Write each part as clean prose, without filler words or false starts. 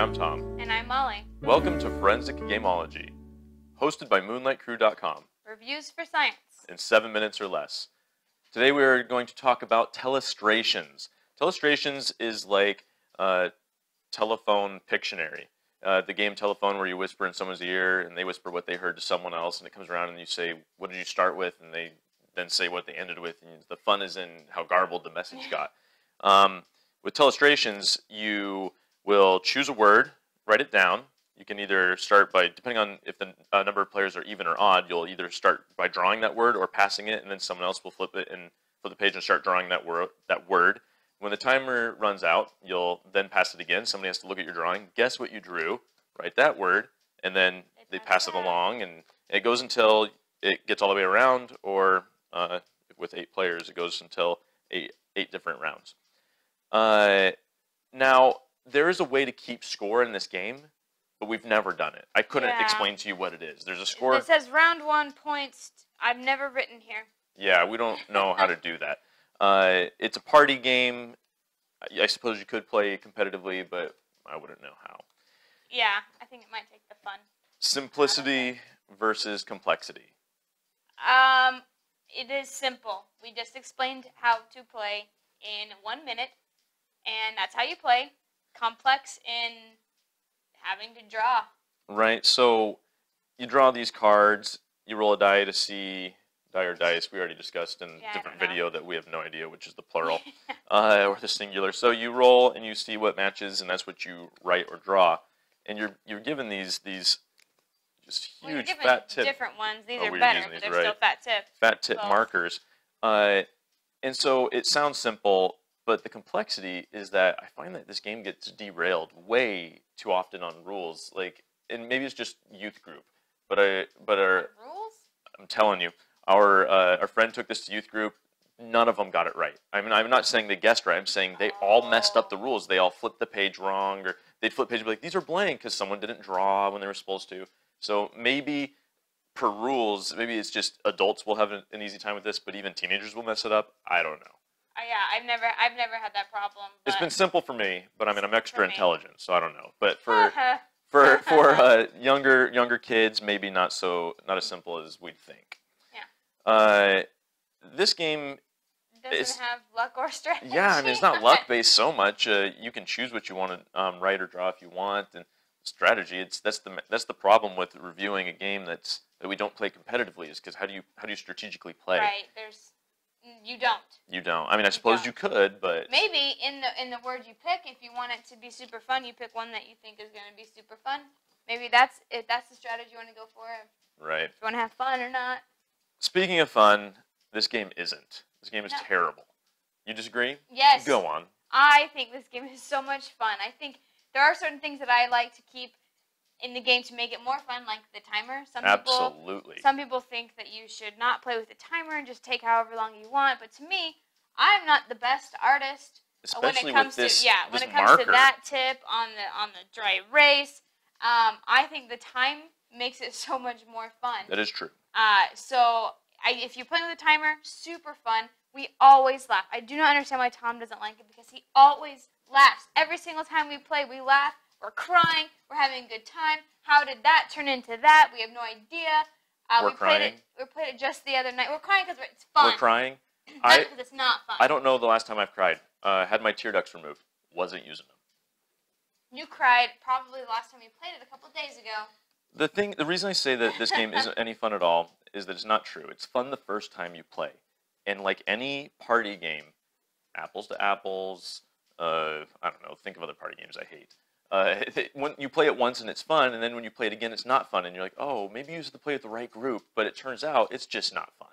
I'm Tom. And I'm Molly. Welcome to Forensic Gameology, hosted by MoonlightCrew.com. Reviews for science. In 7 minutes or less. Today we are going to talk about Telestrations. Telestrations is like telephone Pictionary. The game telephone where you whisper in someone's ear and they whisper what they heard to someone else, and it comes around and you say, what did you start with? And they then say what they ended with. And the fun is in how garbled the message got. With Telestrations, you will choose a word, write it down. You can either start by, depending on if the number of players are even or odd, you'll either start by drawing that word or passing it, and then someone else will flip it and flip the page and start drawing that word. When the timer runs out, you'll then pass it again. Somebody has to look at your drawing, guess what you drew, write that word, and then they pass it along, and it goes until it gets all the way around, or with 8 players, it goes until eight different rounds. Now, there is a way to keep score in this game, but we've never done it. I couldn't explain to you what it is. There's a score. It says round 1 points. I've never written here. Yeah, we don't know how to do that. It's a party game. I suppose you could play competitively, but I wouldn't know how. Yeah, I think it might take the fun. Simplicity versus complexity. It is simple. We just explained how to play in 1 minute, and that's how you play. Complex in having to draw. Right, so you draw these cards, you roll a die to see, die or dice, we already discussed in a different video that we have no idea which is the plural, or the singular. So you roll and you see what matches, and that's what you write or draw. And you're given these just huge fat tip. Different ones. These are better, but they're still fat tip. Fat tip markers. And so it sounds simple, but the complexity is that I find that this game gets derailed way too often on rules. Like, and maybe it's just youth group, but our rules? I'm telling you, our friend took this to youth group. None of them got it right. I mean, I'm not saying they guessed right. I'm saying they all messed up the rules. They all flipped the page wrong, or they'd flip page and be like, these are blank because someone didn't draw when they were supposed to. So maybe per rules, maybe it's just adults will have an easy time with this, but even teenagers will mess it up. I don't know. Yeah, I've never had that problem. It's been simple for me, but I mean, I'm extra intelligent, so I don't know. But for younger kids, maybe not as simple as we'd think. Yeah. This game doesn't have luck or strategy. Yeah, I mean, it's not luck based so much. You can choose what you want to write or draw if you want, and strategy. That's the problem with reviewing a game that we don't play competitively, is because how do you strategically play? Right. You don't. You don't. I mean, I suppose you could, but maybe in the word you pick, if you want it to be super fun, you pick one that you think is going to be super fun. Maybe that's the strategy you want to go for. Right. If you want to have fun or not. Speaking of fun, this game isn't. This game is terrible. You disagree? Yes. Go on. I think this game is so much fun. I think there are certain things that I like to keep in the game to make it more fun, like the timer. Some people think that you should not play with the timer and just take however long you want. But to me, I'm not the best artist especially when it comes with this, to when it comes to that tip on the dry erase. I think the time makes it so much more fun. That is true. If you're playing with a timer, super fun. We always laugh. I do not understand why Tom doesn't like it, because he always laughs. Every single time we play, we laugh. We're crying. We're having a good time. How did that turn into that? We have no idea. We're crying. We played it just the other night. We're crying because it's fun. We're crying. Not because it's not fun. I don't know the last time I've cried. Had my tear ducts removed. Wasn't using them. You cried probably the last time you played it a couple days ago. The reason I say that this game isn't any fun at all is that it's not true. It's fun the first time you play. And like any party game, apples to apples, I don't know, think of other party games I hate. When you play it once and it's fun, and then when you play it again, it's not fun, and you're like, oh, maybe you used to play with the right group, but it turns out it's just not fun.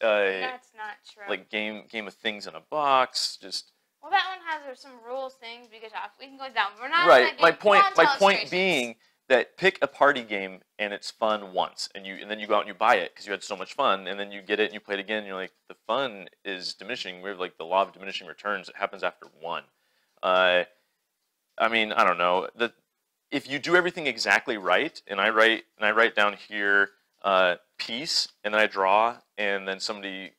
That's not true. Like game of things in a box, just. Well, that one has some rules things we can go down. We're not right. My point being that pick a party game and it's fun once, and then you go out and you buy it because you had so much fun, and then you get it and you play it again, and you're like, the fun is diminishing. We have like the law of diminishing returns. It happens after one. I mean, I don't know. If you do everything exactly right, and I write down here peace, and then I draw, and then somebody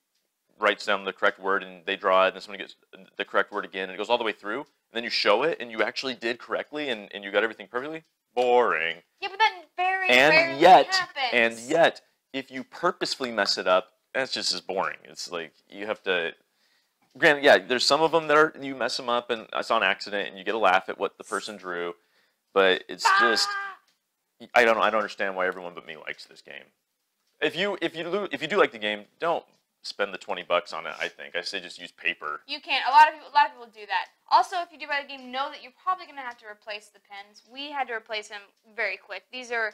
writes down the correct word, and they draw it, and then somebody gets the correct word again, and it goes all the way through, and then you show it, and you actually did correctly, and you got everything perfectly. Boring. Yeah, but that very rarely happens. And yet, if you purposefully mess it up, that's just as boring. It's like you have to. Granted, yeah, there's some of them that are you mess them up, and it's on accident, and you get a laugh at what the person drew, but it's just. I don't understand why everyone but me likes this game. If you do like the game, don't spend the $20 on it. I think I say just use paper. You can't. A lot of people do that. Also, if you do buy the game, know that you're probably going to have to replace the pens. We had to replace them very quick. These are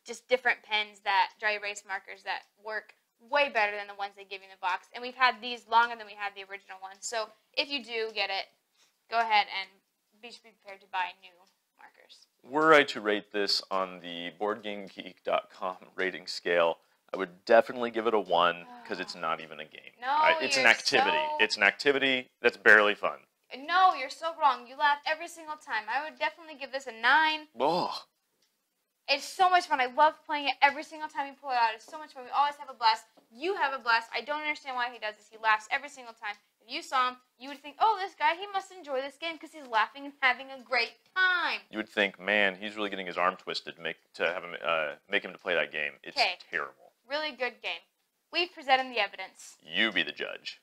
just different pens, that dry erase markers that work way better than the ones they give you in the box. And we've had these longer than we had the original ones. So if you do get it, go ahead and be prepared to buy new markers. Were I to rate this on the BoardGameGeek.com rating scale, I would definitely give it a 1 because it's not even a game. No, it's an activity. It's an activity that's barely fun. No, you're so wrong. You laugh every single time. I would definitely give this a 9. Ugh. It's so much fun. I love playing it every single time we pull it out. It's so much fun. We always have a blast. You have a blast. I don't understand why he does this. He laughs every single time. If you saw him, you would think, oh, this guy, he must enjoy this game because he's laughing and having a great time. You would think, man, he's really getting his arm twisted to make him to play that game. It's terrible. Really good game. We've presented the evidence. You be the judge.